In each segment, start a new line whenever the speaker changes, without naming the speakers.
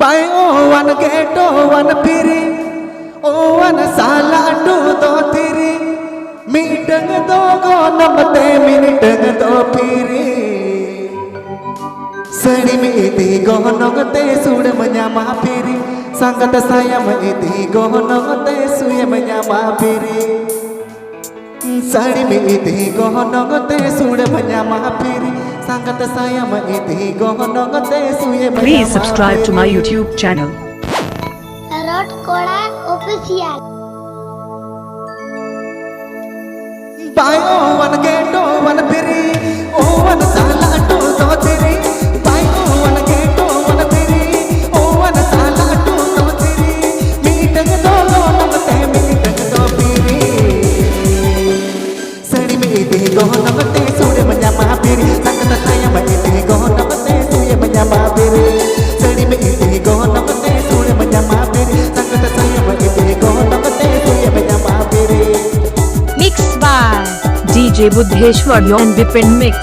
Buy one get one piri, oh one salad do tiri. Meetang do go namate meetang do piri. Sari me iti go nogate suda manyama piri. Sangat saya me iti go nogate suya manyama piri. Sari me iti go nogate suda manyama piri. Sangat saya me iti go nogate suya manyama piri.
Please subscribe to my YouTube channel.
Tarot Koda Official.
Buy one get one piri, oh one salad do tiri. Buy one get one piri, oh one salad do tiri. Meetang do namate meetang do piri. Sari me iti go namate sude manyama piri. Sangat saya me iti go namate suye manyama piri. Sari me iti go namate sude manyama piri. Sangat saya me iti go namate suye manyama piri.
Mixed by DJ Buddheshwar and Vipin Mix.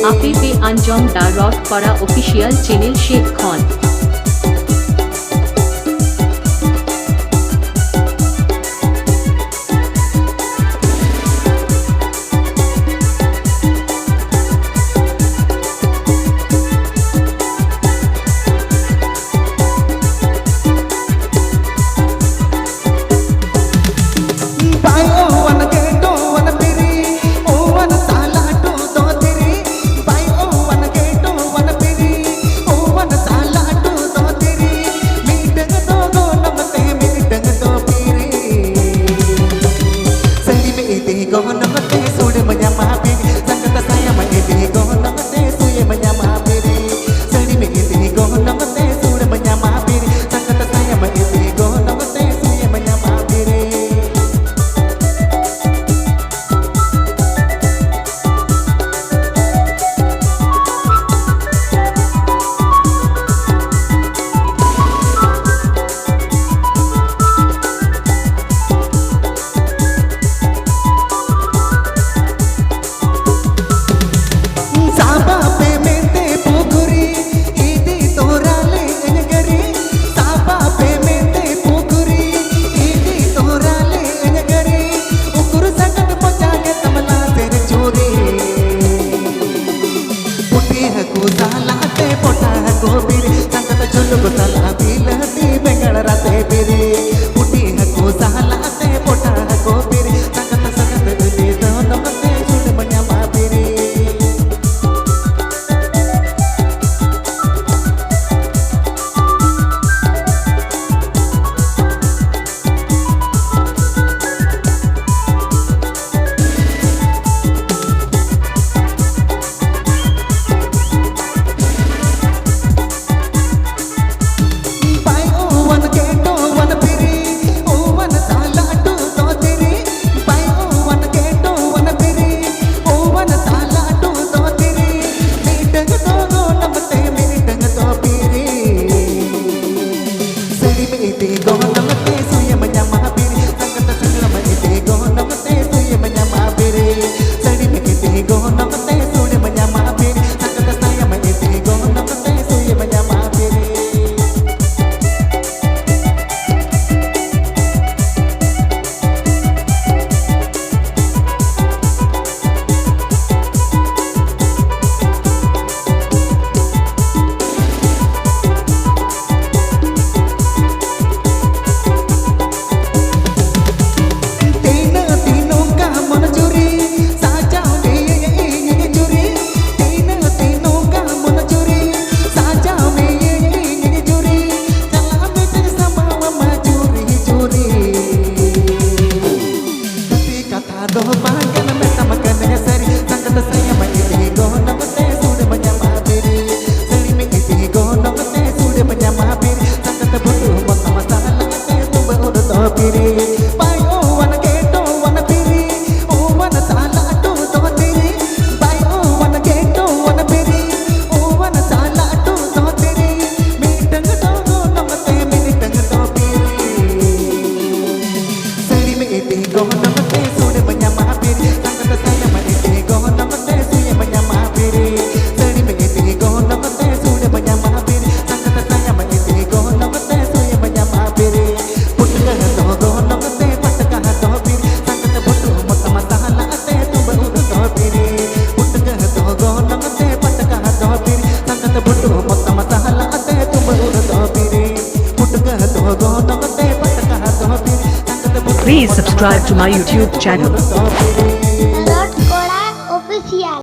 Afife Anjong Tarot Koda Official Channel Sheikh Khan.
Salad
Please subscribe to my YouTube channel.